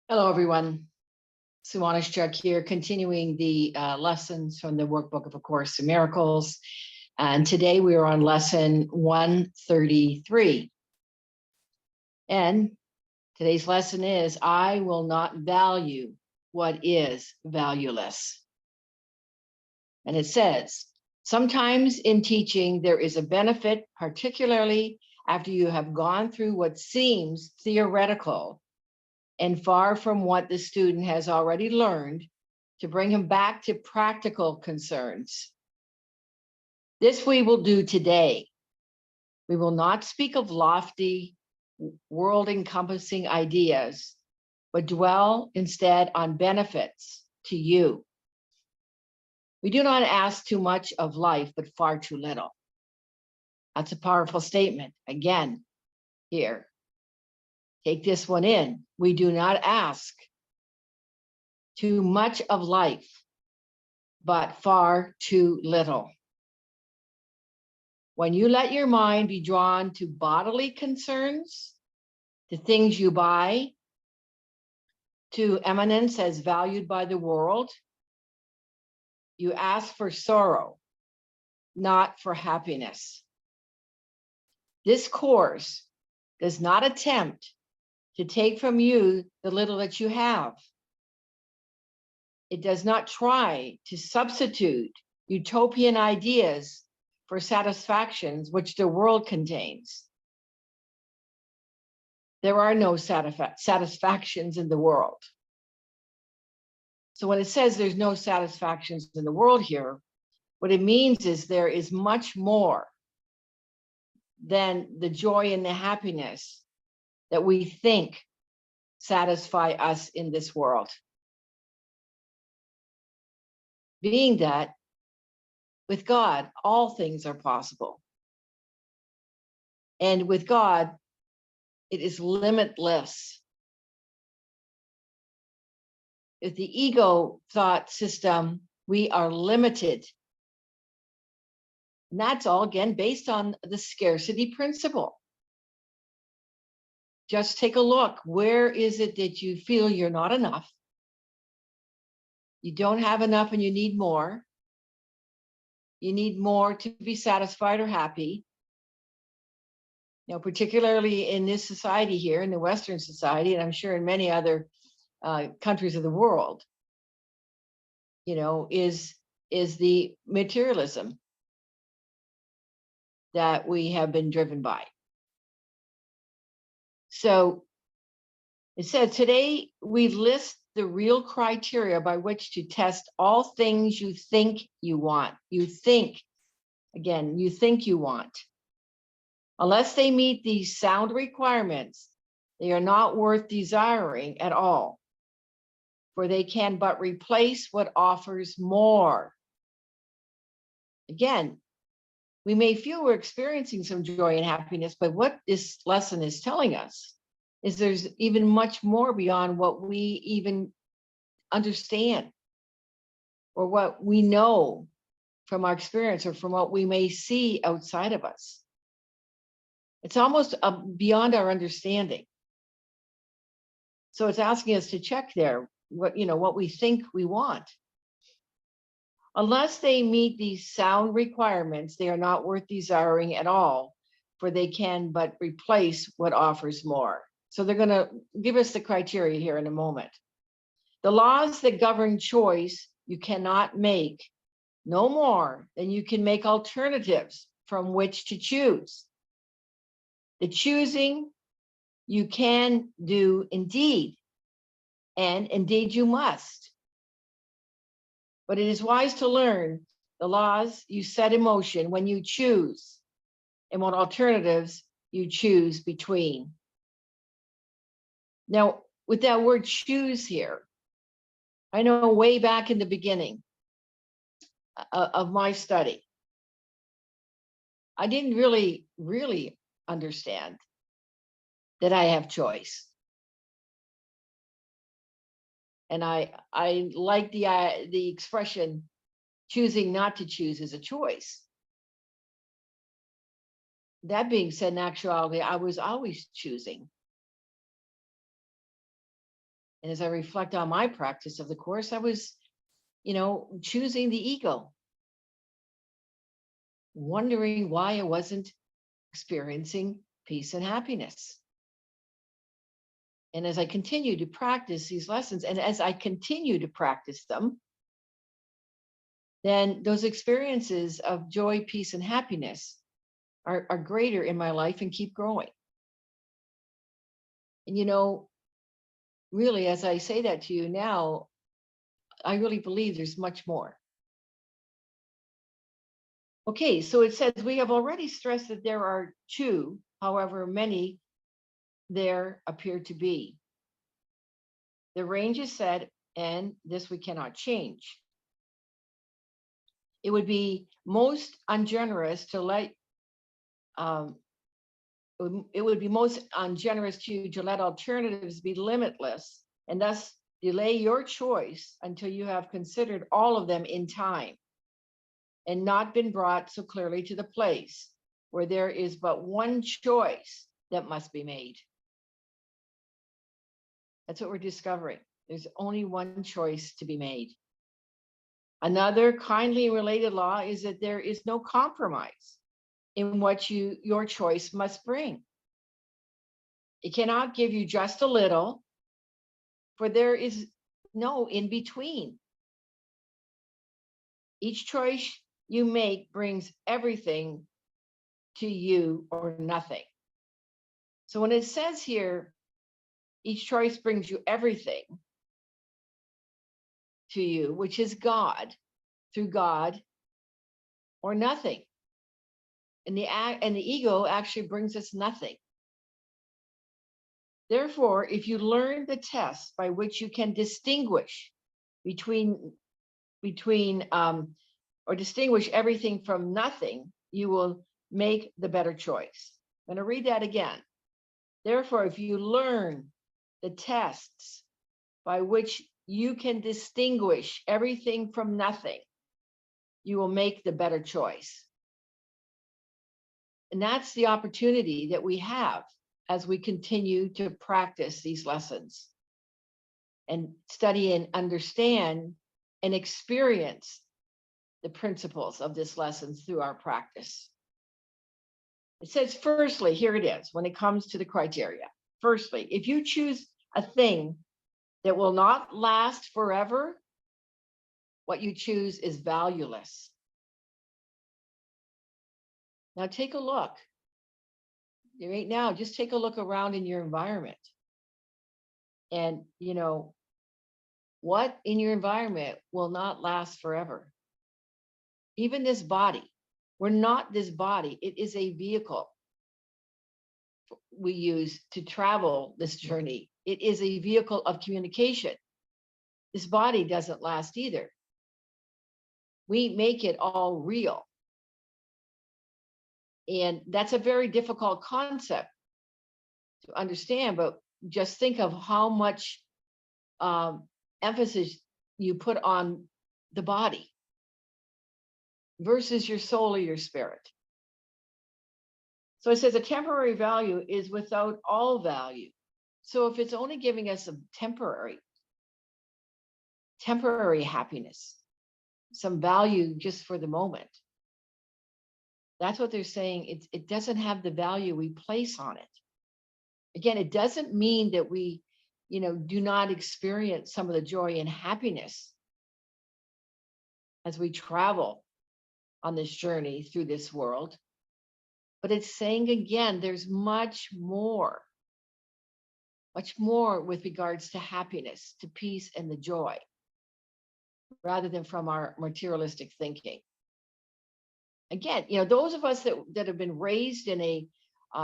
Hello, everyone. Sue.oneschuk here, continuing the lessons from the Workbook of A Course in Miracles. And today we are on lesson 133. And today's lesson is, I will not value what is valueless. And it says, sometimes in teaching, there is a benefit, particularly after you have gone through what seems theoretical and far from what the student has already learned, to bring him back to practical concerns. This we will do today. We will not speak of lofty, world-encompassing ideas, but dwell instead on benefits to you. We do not ask too much of life, but far too little. That's a powerful statement. Again, here. Take this one in. We do not ask too much of life, but far too little. When you let your mind be drawn to bodily concerns, to things you buy, to eminence as valued by the world, you ask for sorrow, not for happiness. This course does not attempt to take from you the little that you have. It does not try to substitute utopian ideas for satisfactions which the world contains. There are no satisfactions in the world. So when it says there's no satisfactions in the world here, what it means is there is much more than the joy and the happiness that we think satisfy us in this world. Being that with God, all things are possible. And with God, it is limitless. With the ego thought system, we are limited. And that's all, again, based on the scarcity principle. Just take a look. Where is it that you feel you're not enough? You don't have enough and you need more. You need more to be satisfied or happy. You know, particularly in this society here, in the Western society, and I'm sure in many other countries of the world, you know, is the materialism that we have been driven by. So it said, today we list the real criteria by which to test all things you think you want. You think, again, you think you want. Unless they meet these sound requirements, they are not worth desiring at all, for they can but replace what offers more. Again, we may feel we're experiencing some joy and happiness, but what this lesson is telling us is there's even much more beyond what we even understand or what we know from our experience or from what we may see outside of us. It's almost beyond our understanding. So it's asking us to check there what we think we want. Unless they meet these sound requirements, they are not worth desiring at all, for they can but replace what offers more. So they're going to give us the criteria here in a moment. The laws that govern choice you cannot make, no more than you can make alternatives from which to choose. The choosing you can do indeed, and indeed you must. But it is wise to learn the laws you set in motion when you choose and what alternatives you choose between. Now, with that word choose here, I know way back in the beginning of my study, I didn't really understand that I have choice. And I like the expression, choosing not to choose is a choice. That being said, in actuality, I was always choosing. And as I reflect on my practice of the course, I was, choosing the ego, wondering why I wasn't experiencing peace and happiness. And as I continue to practice these lessons, and as I continue to practice them, then those experiences of joy, peace, and happiness are greater in my life and keep growing. And really, as I say that to you now, I really believe there's much more. Okay, so it says we have already stressed that there are two, however many there appear to be. The range is set, and this we cannot change. It would be most ungenerous to let it would be most ungenerous to you to let alternatives be limitless and thus delay your choice until you have considered all of them in time and not been brought so clearly to the place where there is but one choice that must be made. That's what we're discovering. There's only one choice to be made. Another kindly related law is that there is no compromise in what your choice must bring. It cannot give you just a little, for there is no in between. Each choice you make brings everything to you or nothing. So when it says here, each choice brings you everything to you, which is God, through God, or nothing. And the ego actually brings us nothing. Therefore, if you learn the test by which you can distinguish between or distinguish everything from nothing, you will make the better choice. I'm going to read that again. Therefore, if you learn the tests by which you can distinguish everything from nothing, you will make the better choice. And that's the opportunity that we have as we continue to practice these lessons and study and understand and experience the principles of this lesson through our practice. It says, firstly, here it is, when it comes to the criteria. Firstly, if you choose a thing that will not last forever, what you choose is valueless. Now take a look. Right now, just take a look around in your environment. And, what in your environment will not last forever? Even this body. We're not this body. It is a vehicle we use to travel this journey. It is a vehicle of communication. This body doesn't last either. We make it all real. And that's a very difficult concept to understand, but just think of how much emphasis you put on the body versus your soul or your spirit. So it says a temporary value is without all value. So if it's only giving us a temporary happiness, some value just for the moment, that's what they're saying. It doesn't have the value we place on it. Again, it doesn't mean that we, do not experience some of the joy and happiness as we travel on this journey through this world. But it's saying again, there's much more with regards to happiness, to peace and the joy, rather than from our materialistic thinking. Again, those of us that have been raised in a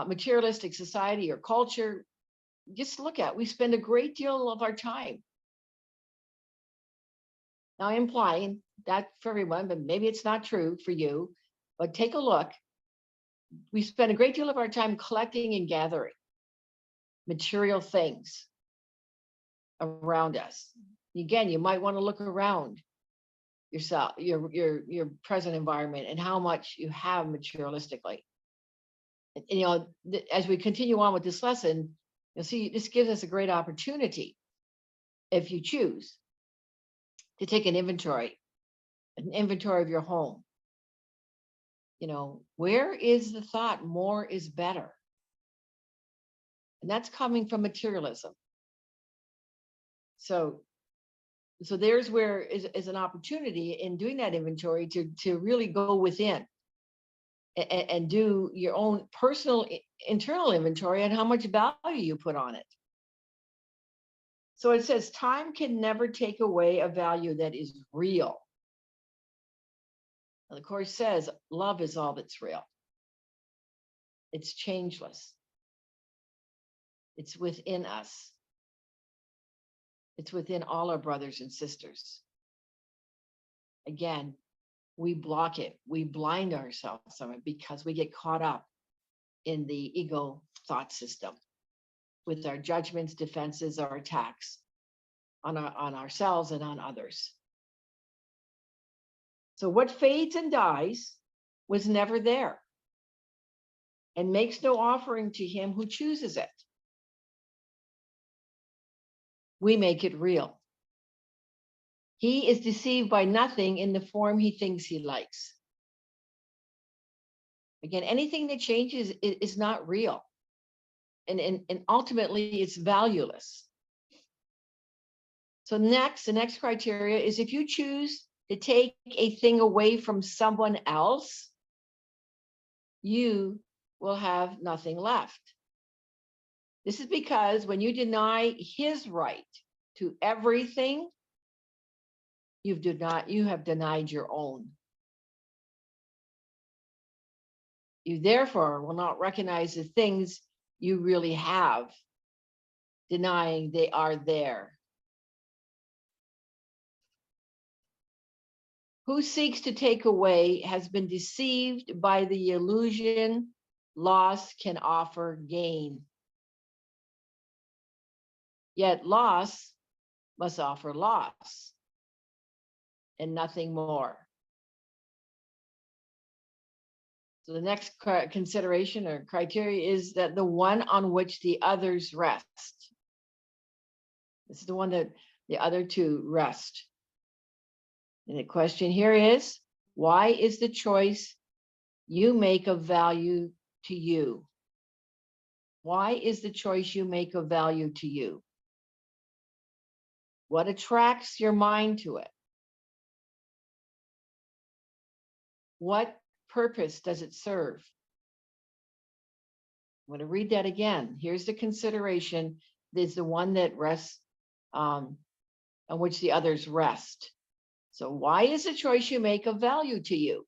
materialistic society or culture, just look at, we spend a great deal of our time. Now, I'm implying that for everyone, but maybe it's not true for you, but take a look. We spend a great deal of our time collecting and gathering material things around us. Again, you might want to look around yourself, your present environment, and how much you have materialistically. And, as we continue on with this lesson, you'll see this gives us a great opportunity if you choose to take an inventory of your home, where is the thought more is better? And that's coming from materialism. So there's where is an opportunity in doing that inventory to really go within and do your own personal internal inventory and how much value you put on it. So it says, time can never take away a value that is real. And the Course says, love is all that's real. It's changeless. It's within us. It's within all our brothers and sisters. Again, we block it. We blind ourselves from it because we get caught up in the ego thought system with our judgments, defenses, or attacks on ourselves and on others. So what fades and dies was never there and makes no offering to him who chooses it. We make it real. He is deceived by nothing in the form he thinks he likes. Again, anything that changes is not real. And ultimately, it's valueless. So the next criteria is if you choose to take a thing away from someone else, you will have nothing left. This is because when you deny his right to everything, you have denied your own. You therefore will not recognize the things you really have, denying they are there. Who seeks to take away has been deceived by the illusion loss can offer gain. Yet loss must offer loss and nothing more. So the next consideration or criteria is that the one on which the others rest. This is the one that the other two rest. And the question here is, why is the choice you make of value to you? Why is the choice you make of value to you? What attracts your mind to it? What purpose does it serve? I'm going to read that again. Here's the consideration. There's the one that rests, on which the others rest. So why is the choice you make of value to you?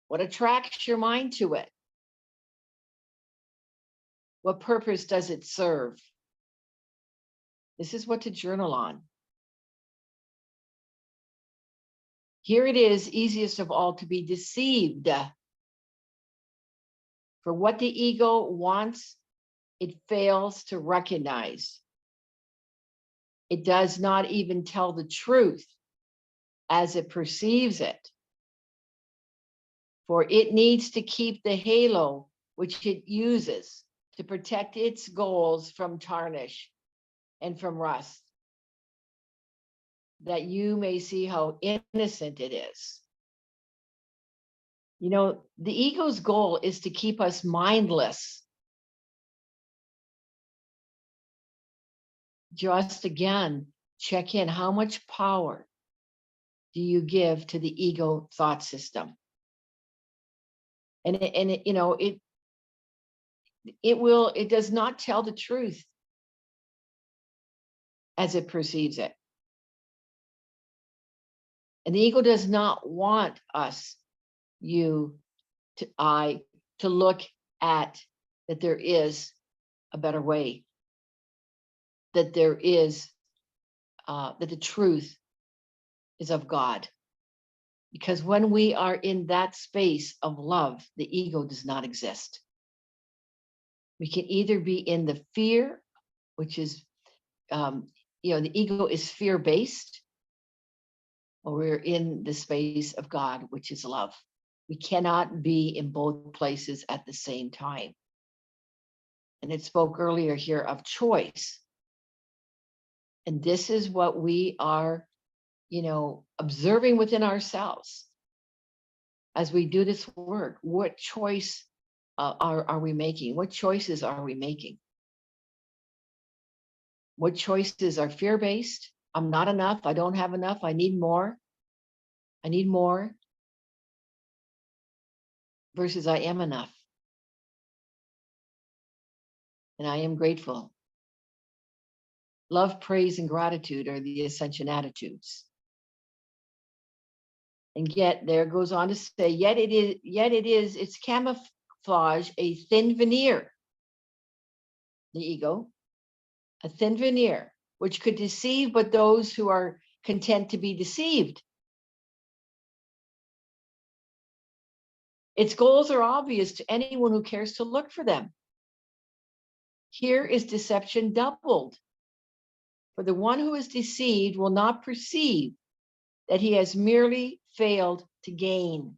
What attracts your mind to it? What purpose does it serve? This is what to journal on. Here it is, easiest of all, to be deceived. For what the ego wants, it fails to recognize. It does not even tell the truth as it perceives it. For it needs to keep the halo which it uses to protect its goals from tarnish and from rust, that you may see how innocent it is. The ego's goal is to keep us mindless. Just again, check in. How much power do you give to the ego thought system? And it does not tell the truth as it perceives it. And the ego does not want us, to look at that there is a better way, that there is, that the truth is of God. Because when we are in that space of love, the ego does not exist. We can either be in the fear, which is, the ego is fear-based, or we're in the space of God, which is love. We cannot be in both places at the same time. And it spoke earlier here of choice. And this is what we are, observing within ourselves as we do this work. What choice are we making? What choices are we making? What choices are fear-based? I'm not enough. I don't have enough. I need more. I need more. Versus I am enough. And I am grateful. Love, praise, and gratitude are the ascension attitudes. And yet, there goes on to say, it's camouflage, a thin veneer. The ego, a thin veneer, which could deceive, but those who are content to be deceived. Its goals are obvious to anyone who cares to look for them. Here is deception doubled. For the one who is deceived will not perceive that he has merely failed to gain.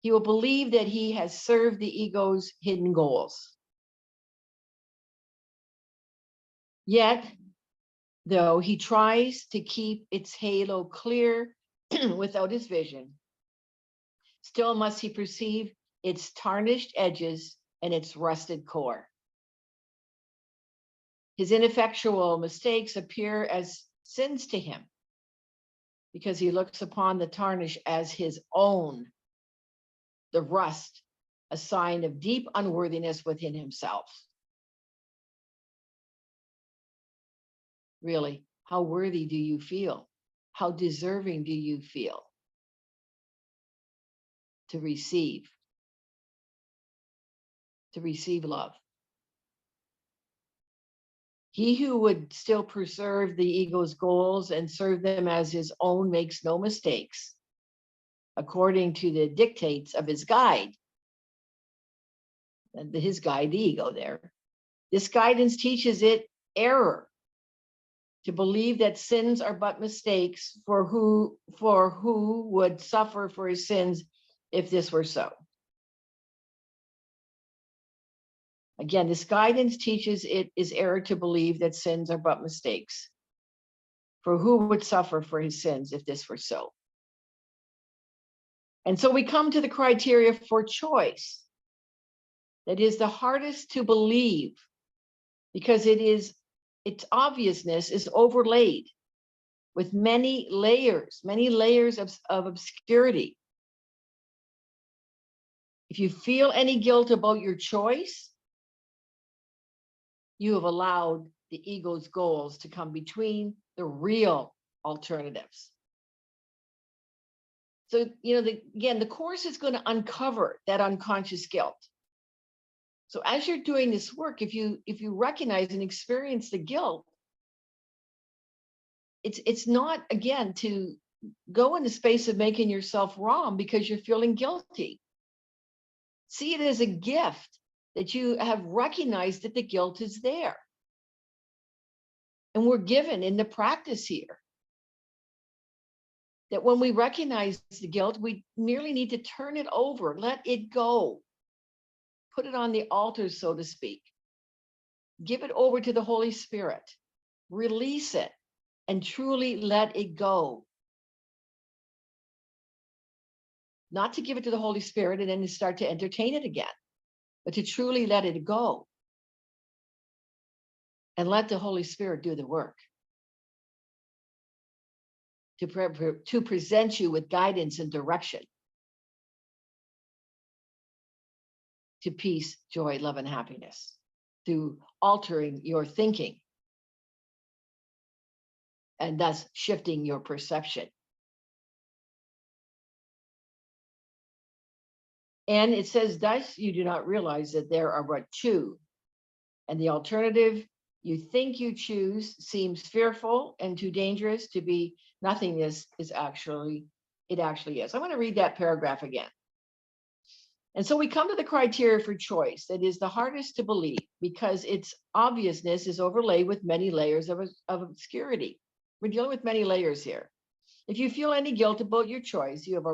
He will believe that he has served the ego's hidden goals. Yet, though he tries to keep its halo clear without his vision, still must he perceive its tarnished edges and its rusted core. His ineffectual mistakes appear as sins to him because he looks upon the tarnish as his own, the rust, a sign of deep unworthiness within himself. Really, how worthy do you feel? How deserving do you feel to receive love? He who would still preserve the ego's goals and serve them as his own makes no mistakes, according to the dictates of his guide. His guide, the ego there. This guidance teaches it error to believe that sins are but mistakes, for who would suffer for his sins if this were so. Again, this guidance teaches it is error to believe that sins are but mistakes, for who would suffer for his sins if this were so. And so we come to the criteria for choice. That is the hardest to believe because its obviousness is overlaid with many layers of obscurity. If you feel any guilt about your choice, you have allowed the ego's goals to come between the real alternatives. So, the course is going to uncover that unconscious guilt. So as you're doing this work, if you recognize and experience the guilt, it's not, again, to go in the space of making yourself wrong because you're feeling guilty. See it as a gift that you have recognized that the guilt is there. And we're given in the practice here that when we recognize the guilt, we merely need to turn it over, let it go, put it on the altar, so to speak, give it over to the Holy Spirit, release it, and truly let it go. Not to give it to the Holy Spirit and then to start to entertain it again, but to truly let it go and let the Holy Spirit do the work. To present you with guidance and direction to peace, joy, love, and happiness, through altering your thinking and thus shifting your perception. And it says, thus you do not realize that there are but two, and the alternative you think you choose seems fearful and too dangerous to be nothingness it actually is. I'm going to read that paragraph again. And so we come to the criteria for choice that is the hardest to believe because its obviousness is overlaid with many layers of obscurity. We're dealing with many layers here. If you feel any guilt about your choice, you have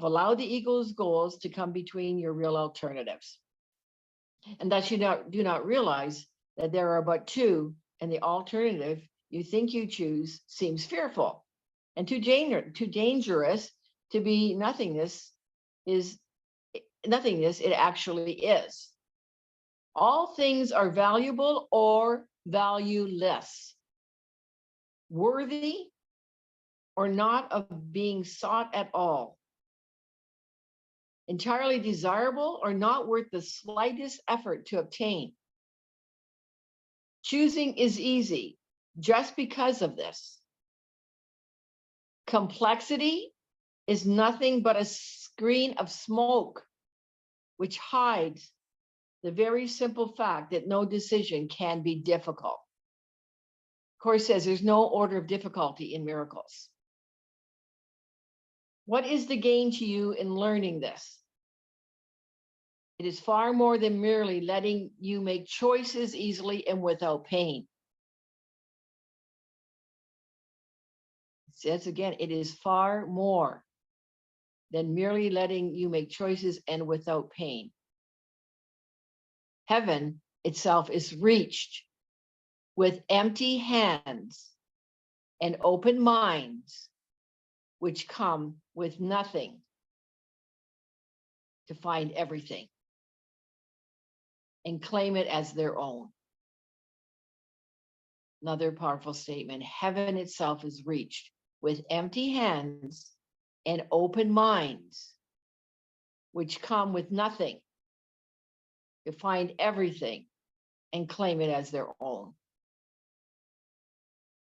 allowed the ego's goals to come between your real alternatives. And thus you do not realize that there are but two, and the alternative you think you choose seems fearful and too dangerous to be nothingness is nothingness it actually is. All things are valuable or valueless, worthy or not of being sought at all, entirely desirable or not worth the slightest effort to obtain. Choosing is easy just because of this. Complexity is nothing but a screen of smoke which hides the very simple fact that no decision can be difficult. Course says there's no order of difficulty in miracles. What is the gain to you in learning this? It is far more than merely letting you make choices easily and without pain. It says again, it is far more than merely letting you make choices and without pain. Heaven itself is reached with empty hands and open minds, which come with nothing to find everything and claim it as their own. Another powerful statement. Heaven itself is reached with empty hands and open minds, which come with nothing to find everything and claim it as their own.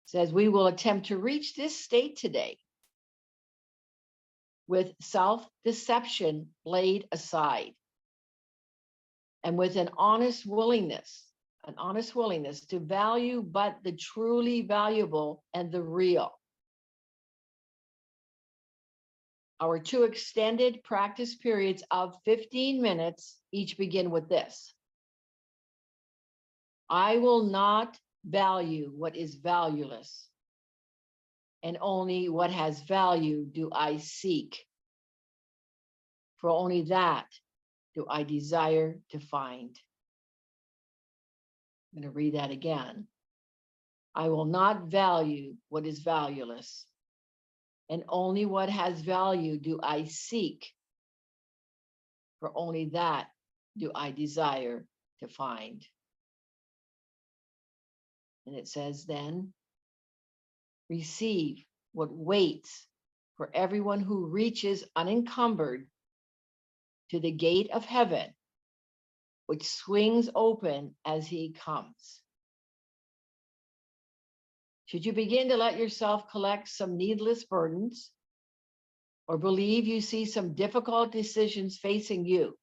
It says we will attempt to reach this state today with self-deception laid aside and with an honest willingness to value but the truly valuable and the real. Our two extended practice periods of 15 minutes each begin with this. I will not value what is valueless, and only what has value do I seek. For only that do I desire to find. I'm going to read that again. I will not value what is valueless, and only what has value do I seek. For only that do I desire to find. And it says then, receive what waits for everyone who reaches unencumbered to the gate of heaven, which swings open as he comes. Should you begin to let yourself collect some needless burdens, or believe you see some difficult decisions facing you,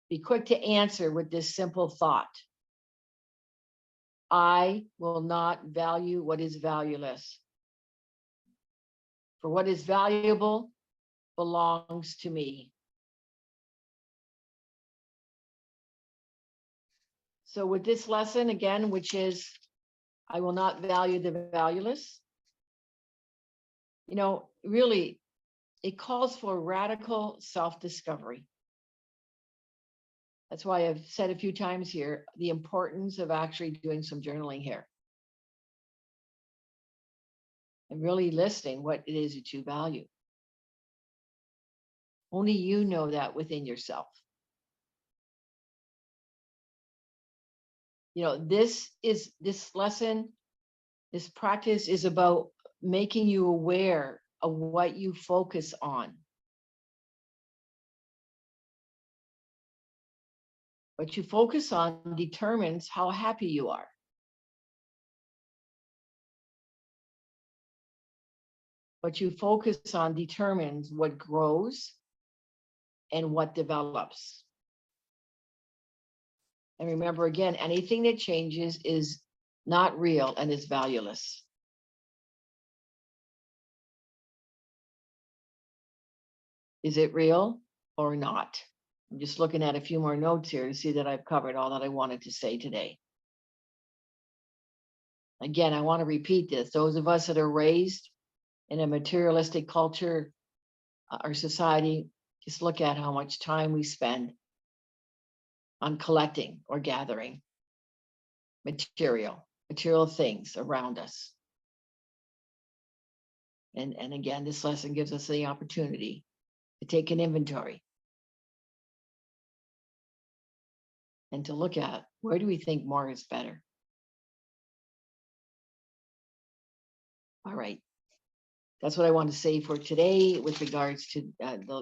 be quick to answer with this simple thought. I will not value what is valueless. For what is valuable belongs to me. So with this lesson, again, which is, I will not value the valueless, really, it calls for radical self-discovery. That's why I've said a few times here, the importance of actually doing some journaling here. And really listing what it is that you value. Only you know that within yourself. This lesson, this practice is about making you aware of what you focus on. What you focus on determines how happy you are. What you focus on determines what grows and what develops. And remember, again, anything that changes is not real and is valueless. Is it real or not? I'm just looking at a few more notes here to see that I've covered all that I wanted to say today. Again, I want to repeat this. Those of us that are raised in a materialistic culture, our society, just look at how much time we spend on collecting or gathering. material things around us. And again, this lesson gives us the opportunity to take an inventory and to look at, where do we think more is better? All right. That's what I want to say for today with regards to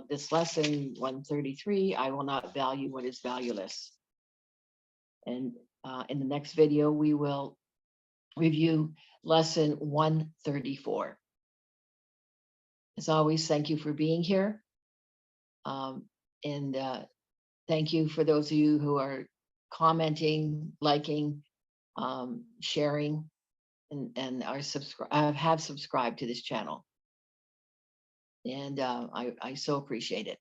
this lesson 133. I will not value what is valueless. And in the next video, we will review lesson 134. As always, thank you for being here. And thank you for those of you who are commenting, liking, sharing, and are have subscribed to this channel. And I so appreciate it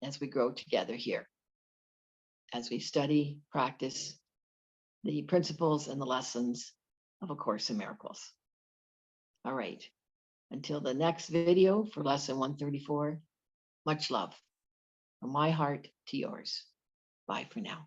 as we grow together here, as we study, practice the principles and the lessons of A Course in Miracles. All right. Until the next video for lesson 134, much love from my heart to yours. Bye for now.